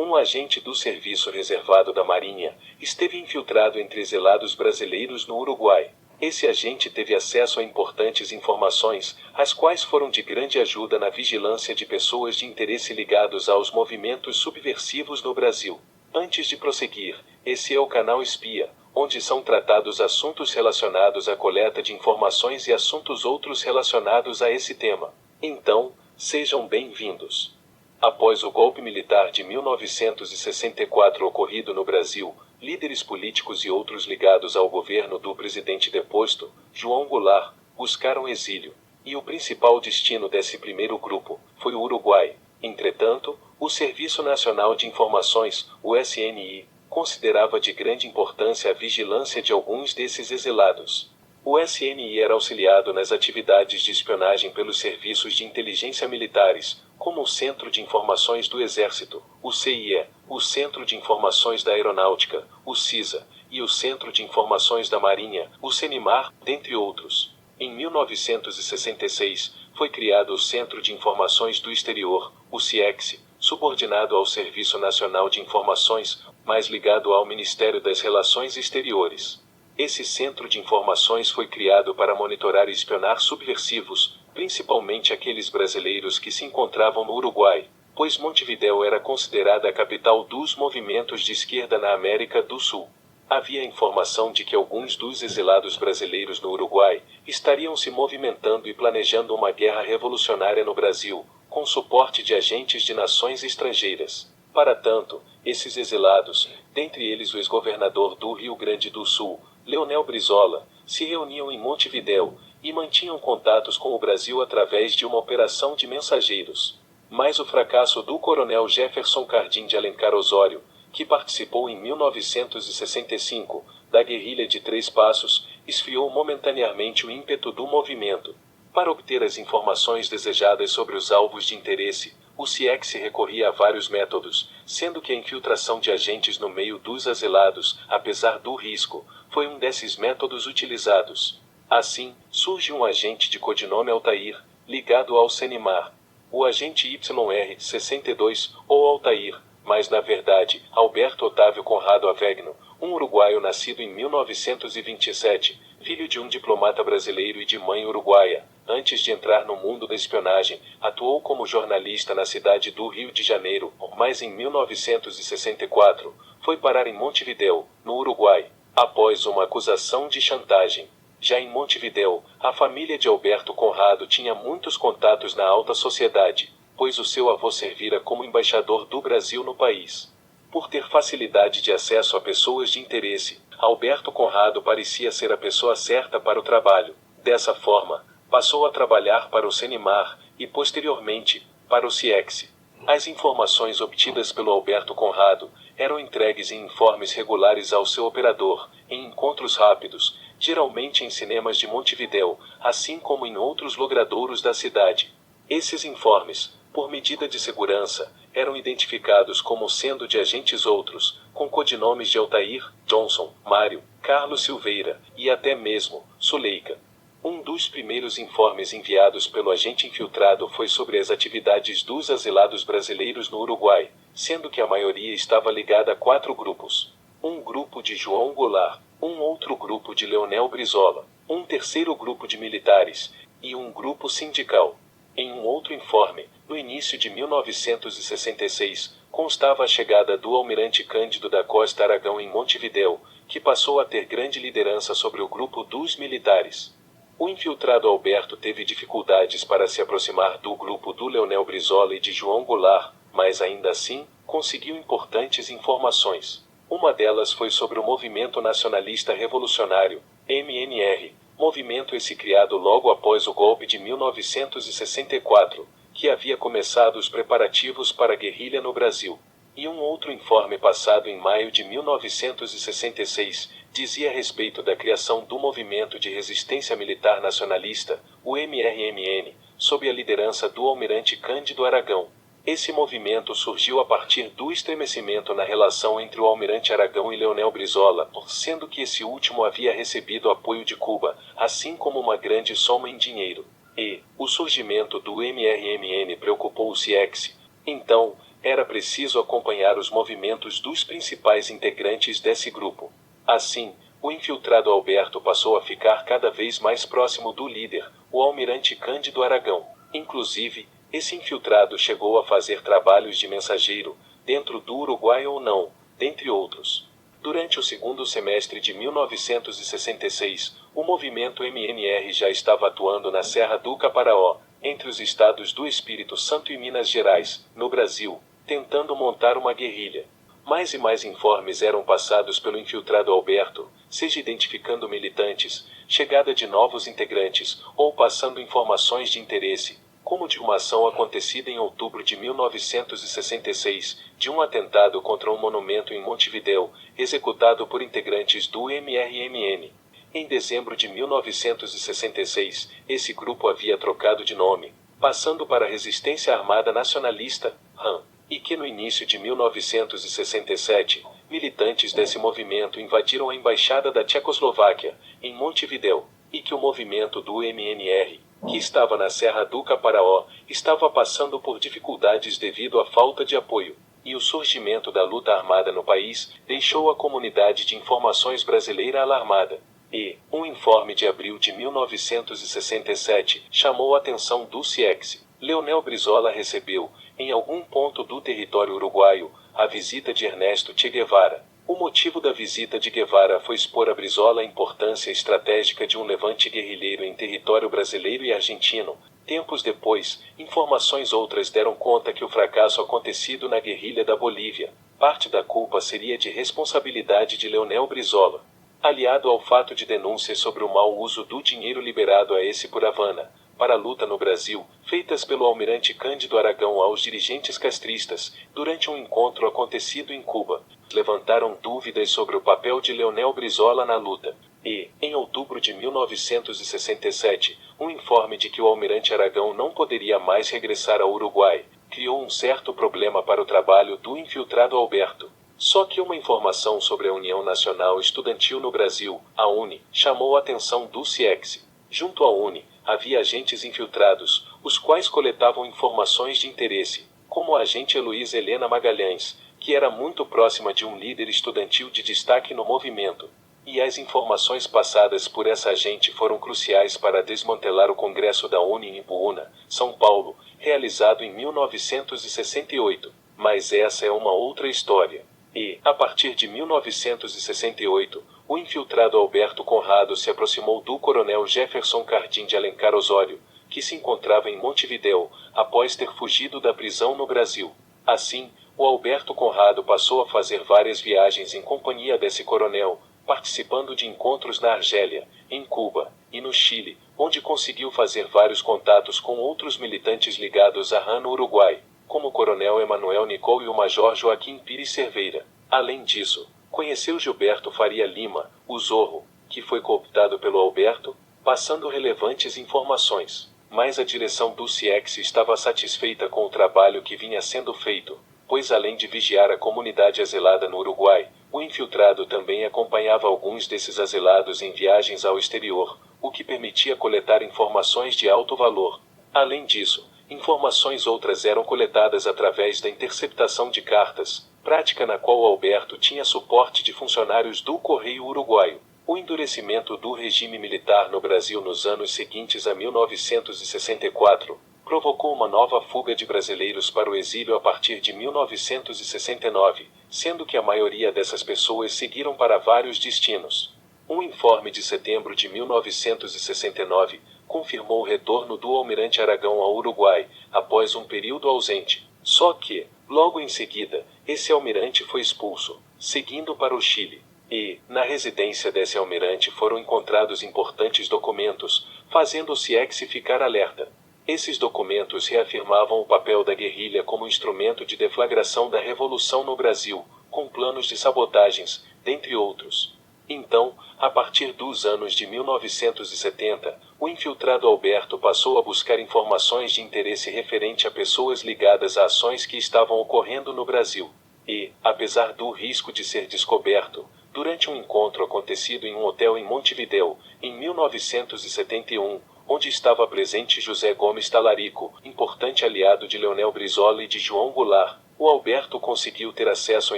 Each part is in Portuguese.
Um agente do Serviço Reservado da Marinha esteve infiltrado entre exilados brasileiros no Uruguai. Esse agente teve acesso a importantes informações, as quais foram de grande ajuda na vigilância de pessoas de interesse ligados aos movimentos subversivos no Brasil. Antes de prosseguir, esse é o canal Espia, onde são tratados assuntos relacionados à coleta de informações e assuntos outros relacionados a esse tema. Então, sejam bem-vindos. Após o golpe militar de 1964 ocorrido no Brasil, líderes políticos e outros ligados ao governo do presidente deposto, João Goulart, buscaram exílio, e o principal destino desse primeiro grupo foi o Uruguai. Entretanto, o Serviço Nacional de Informações, o SNI, considerava de grande importância a vigilância de alguns desses exilados. O SNI era auxiliado nas atividades de espionagem pelos serviços de inteligência militares, como o Centro de Informações do Exército, o CIE, o Centro de Informações da Aeronáutica, o CISA, e o Centro de Informações da Marinha, o CENIMAR, dentre outros. Em 1966, foi criado o Centro de Informações do Exterior, o CIEX, subordinado ao Serviço Nacional de Informações, mas ligado ao Ministério das Relações Exteriores. Esse centro de informações foi criado para monitorar e espionar subversivos, principalmente aqueles brasileiros que se encontravam no Uruguai, pois Montevidéu era considerada a capital dos movimentos de esquerda na América do Sul. Havia informação de que alguns dos exilados brasileiros no Uruguai estariam se movimentando e planejando uma guerra revolucionária no Brasil, com suporte de agentes de nações estrangeiras. Para tanto, esses exilados, dentre eles o ex-governador do Rio Grande do Sul, Leonel Brizola, se reuniam em Montevidéu e mantinham contatos com o Brasil através de uma operação de mensageiros. Mas o fracasso do coronel Jefferson Cardim de Alencar Osório, que participou em 1965 da guerrilha de Três Passos, esfriou momentaneamente o ímpeto do movimento. Para obter as informações desejadas sobre os alvos de interesse, o CIEX recorria a vários métodos, sendo que a infiltração de agentes no meio dos exilados, apesar do risco, foi um desses métodos utilizados. Assim, surge um agente de codinome Altair, ligado ao CENIMAR. O agente YR-62, ou Altair, mas na verdade, Alberto Otávio Conrado Avegno, um uruguaio nascido em 1927, filho de um diplomata brasileiro e de mãe uruguaia, antes de entrar no mundo da espionagem, atuou como jornalista na cidade do Rio de Janeiro, mas em 1964, foi parar em Montevidéu, no Uruguai, após uma acusação de chantagem. Já em Montevidéu, a família de Alberto Conrado tinha muitos contatos na alta sociedade, pois o seu avô servira como embaixador do Brasil no país. Por ter facilidade de acesso a pessoas de interesse, Alberto Conrado parecia ser a pessoa certa para o trabalho. Dessa forma, passou a trabalhar para o CENIMAR e, posteriormente, para o CIEX. As informações obtidas pelo Alberto Conrado eram entregues em informes regulares ao seu operador, em encontros rápidos, geralmente em cinemas de Montevidéu, assim como em outros logradouros da cidade. Esses informes, por medida de segurança, eram identificados como sendo de agentes outros, com codinomes de Altair, Johnson, Mário, Carlos Silveira e até mesmo Suleika. Um dos primeiros informes enviados pelo agente infiltrado foi sobre as atividades dos exilados brasileiros no Uruguai, sendo que a maioria estava ligada a 4 grupos. Um grupo de João Goulart, um outro grupo de Leonel Brizola, um terceiro grupo de militares, e um grupo sindical. Em um outro informe, no início de 1966, constava a chegada do almirante Cândido da Costa Aragão em Montevidéu, que passou a ter grande liderança sobre o grupo dos militares. O infiltrado Alberto teve dificuldades para se aproximar do grupo do Leonel Brizola e de João Goulart, mas ainda assim, conseguiu importantes informações. Uma delas foi sobre o Movimento Nacionalista Revolucionário, MNR, movimento esse criado logo após o golpe de 1964, que havia começado os preparativos para a guerrilha no Brasil. E um outro informe passado em maio de 1966 dizia a respeito da criação do Movimento de Resistência Militar Nacionalista, o MRMN, sob a liderança do almirante Cândido Aragão. Esse movimento surgiu a partir do estremecimento na relação entre o almirante Aragão e Leonel Brizola, sendo que esse último havia recebido apoio de Cuba, assim como uma grande soma em dinheiro. E o surgimento do MRMN preocupou o CIEX. Então, era preciso acompanhar os movimentos dos principais integrantes desse grupo. Assim, o infiltrado Alberto passou a ficar cada vez mais próximo do líder, o almirante Cândido Aragão. Inclusive, esse infiltrado chegou a fazer trabalhos de mensageiro, dentro do Uruguai ou não, dentre outros. Durante o segundo semestre de 1966, o movimento MNR já estava atuando na Serra do Caparaó, entre os estados do Espírito Santo e Minas Gerais, no Brasil, tentando montar uma guerrilha. Mais e mais informes eram passados pelo infiltrado Alberto, seja identificando militantes, chegada de novos integrantes, ou passando informações de interesse, como de uma ação acontecida em outubro de 1966, de um atentado contra um monumento em Montevidéu, executado por integrantes do MRMN. Em dezembro de 1966, esse grupo havia trocado de nome, passando para a Resistência Armada Nacionalista, RAM, e que no início de 1967, militantes desse movimento invadiram a embaixada da Tchecoslováquia, em Montevidéu, e que o movimento do MNR, que estava na Serra do Caparaó, estava passando por dificuldades devido à falta de apoio, e o surgimento da luta armada no país deixou a comunidade de informações brasileira alarmada. E um informe de abril de 1967 chamou a atenção do CIEX. Leonel Brizola recebeu, em algum ponto do território uruguaio, a visita de Ernesto Che Guevara. O motivo da visita de Guevara foi expor a Brizola a importância estratégica de um levante guerrilheiro em território brasileiro e argentino. Tempos depois, informações outras deram conta que o fracasso acontecido na guerrilha da Bolívia, parte da culpa seria de responsabilidade de Leonel Brizola. Aliado ao fato de denúncias sobre o mau uso do dinheiro liberado a esse por Havana, para a luta no Brasil, feitas pelo almirante Cândido Aragão aos dirigentes castristas, durante um encontro acontecido em Cuba, levantaram dúvidas sobre o papel de Leonel Brizola na luta. E, em outubro de 1967, um informe de que o almirante Aragão não poderia mais regressar ao Uruguai, criou um certo problema para o trabalho do infiltrado Alberto. Só que uma informação sobre a União Nacional Estudantil no Brasil, a UNE, chamou a atenção do CIEX. Junto à UNE, havia agentes infiltrados, os quais coletavam informações de interesse, como a agente Heloísa Helena Magalhães, que era muito próxima de um líder estudantil de destaque no movimento. E as informações passadas por essa agente foram cruciais para desmantelar o Congresso da UNE em Ipuúna, São Paulo, realizado em 1968. Mas essa é uma outra história. E, a partir de 1968, o infiltrado Alberto Conrado se aproximou do coronel Jefferson Cardim de Alencar Osório, que se encontrava em Montevidéu, após ter fugido da prisão no Brasil. Assim, o Alberto Conrado passou a fazer várias viagens em companhia desse coronel, participando de encontros na Argélia, em Cuba, e no Chile, onde conseguiu fazer vários contatos com outros militantes ligados à RAM no Uruguai, como o coronel Emanuel Nicol e o major Joaquim Pires Cerveira. Além disso, conheceu Gilberto Faria Lima, o Zorro, que foi cooptado pelo Alberto, passando relevantes informações. Mas a direção do CIEX estava satisfeita com o trabalho que vinha sendo feito, pois além de vigiar a comunidade azelada no Uruguai, o infiltrado também acompanhava alguns desses azilados em viagens ao exterior, o que permitia coletar informações de alto valor. Além disso, informações outras eram coletadas através da interceptação de cartas, prática na qual Alberto tinha suporte de funcionários do Correio Uruguaio. O endurecimento do regime militar no Brasil nos anos seguintes a 1964 provocou uma nova fuga de brasileiros para o exílio a partir de 1969, sendo que a maioria dessas pessoas seguiram para vários destinos. Um informe de setembro de 1969 confirmou o retorno do almirante Aragão ao Uruguai, após um período ausente. Só que, logo em seguida, esse almirante foi expulso, seguindo para o Chile. E, na residência desse almirante foram encontrados importantes documentos, fazendo o CIEX ficar alerta. Esses documentos reafirmavam o papel da guerrilha como instrumento de deflagração da revolução no Brasil, com planos de sabotagens, dentre outros. Então, a partir dos anos de 1970, o infiltrado Alberto passou a buscar informações de interesse referente a pessoas ligadas a ações que estavam ocorrendo no Brasil. E, apesar do risco de ser descoberto, durante um encontro acontecido em um hotel em Montevidéu, em 1971, onde estava presente José Gomes Talarico, importante aliado de Leonel Brizola e de João Goulart, O Alberto conseguiu ter acesso a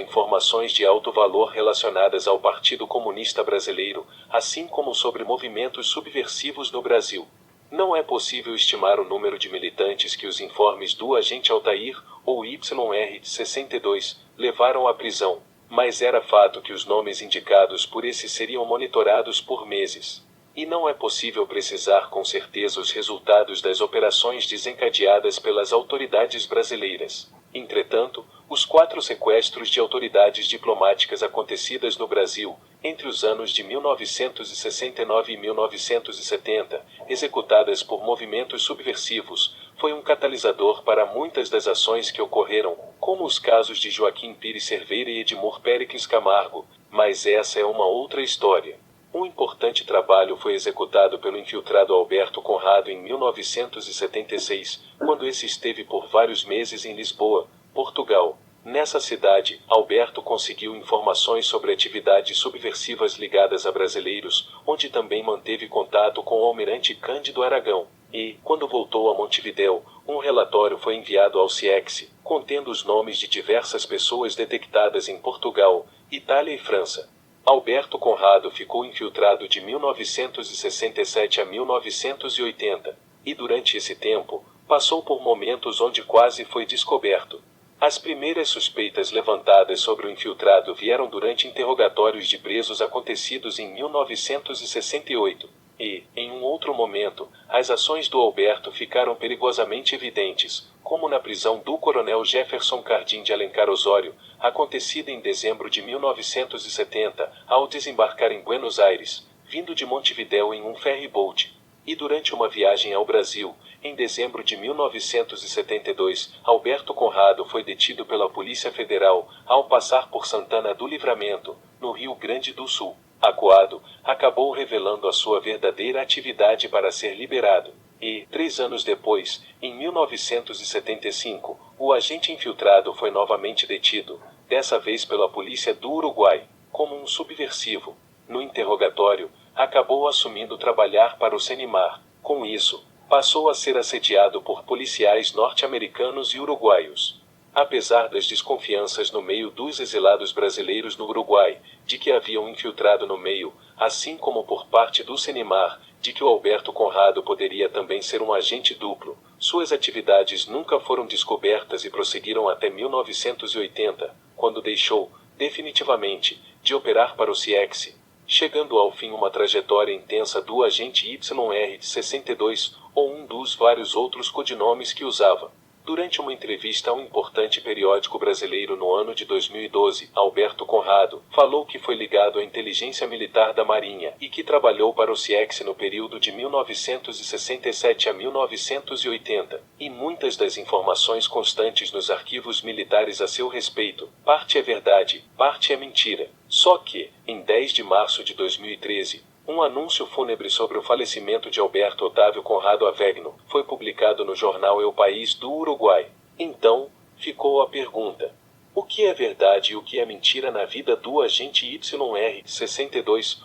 informações de alto valor relacionadas ao Partido Comunista Brasileiro, assim como sobre movimentos subversivos no Brasil. Não é possível estimar o número de militantes que os informes do agente Altair, ou YR-62, levaram à prisão, mas era fato que os nomes indicados por esse seriam monitorados por meses. E não é possível precisar com certeza os resultados das operações desencadeadas pelas autoridades brasileiras. Entretanto, os 4 sequestros de autoridades diplomáticas acontecidas no Brasil, entre os anos de 1969 e 1970, executadas por movimentos subversivos, foi um catalisador para muitas das ações que ocorreram, como os casos de Joaquim Pires Cerveira e Edmur Péricles Camargo, mas essa é uma outra história. Um importante trabalho foi executado pelo infiltrado Alberto Conrado em 1976, quando esse esteve por vários meses em Lisboa, Portugal. Nessa cidade, Alberto conseguiu informações sobre atividades subversivas ligadas a brasileiros, onde também manteve contato com o almirante Cândido Aragão. E, quando voltou a Montevidéu, um relatório foi enviado ao CIEX, contendo os nomes de diversas pessoas detectadas em Portugal, Itália e França. Alberto Conrado ficou infiltrado de 1967 a 1980, e durante esse tempo, passou por momentos onde quase foi descoberto. As primeiras suspeitas levantadas sobre o infiltrado vieram durante interrogatórios de presos acontecidos em 1968, e, em um outro momento, as ações do Alberto ficaram perigosamente evidentes, como na prisão do coronel Jefferson Cardim de Alencar Osório, acontecida em dezembro de 1970, ao desembarcar em Buenos Aires, vindo de Montevidéu em um ferry-boat. E durante uma viagem ao Brasil, em dezembro de 1972, Alberto Conrado foi detido pela Polícia Federal, ao passar por Santana do Livramento, no Rio Grande do Sul. Acuado, acabou revelando a sua verdadeira atividade para ser liberado. E, 3 anos depois, em 1975, o agente infiltrado foi novamente detido, dessa vez pela polícia do Uruguai, como um subversivo. No interrogatório, acabou assumindo trabalhar para o Senimar. Com isso, passou a ser assediado por policiais norte-americanos e uruguaios. Apesar das desconfianças no meio dos exilados brasileiros no Uruguai, de que haviam infiltrado no meio, assim como por parte do Senimar, de que o Alberto Conrado poderia também ser um agente duplo, suas atividades nunca foram descobertas e prosseguiram até 1980, quando deixou, definitivamente, de operar para o CIEX, chegando ao fim uma trajetória intensa do agente YR-62, ou um dos vários outros codinomes que usava. Durante uma entrevista a um importante periódico brasileiro no ano de 2012, Alberto Conrado falou que foi ligado à inteligência militar da Marinha e que trabalhou para o CIEX no período de 1967 a 1980, e muitas das informações constantes nos arquivos militares a seu respeito, parte é verdade, parte é mentira. Só que, em 10 de março de 2013, um anúncio fúnebre sobre o falecimento de Alberto Otávio Conrado Avegno foi publicado no jornal El País do Uruguai. Então, ficou a pergunta: o que é verdade e o que é mentira na vida do agente YR-62,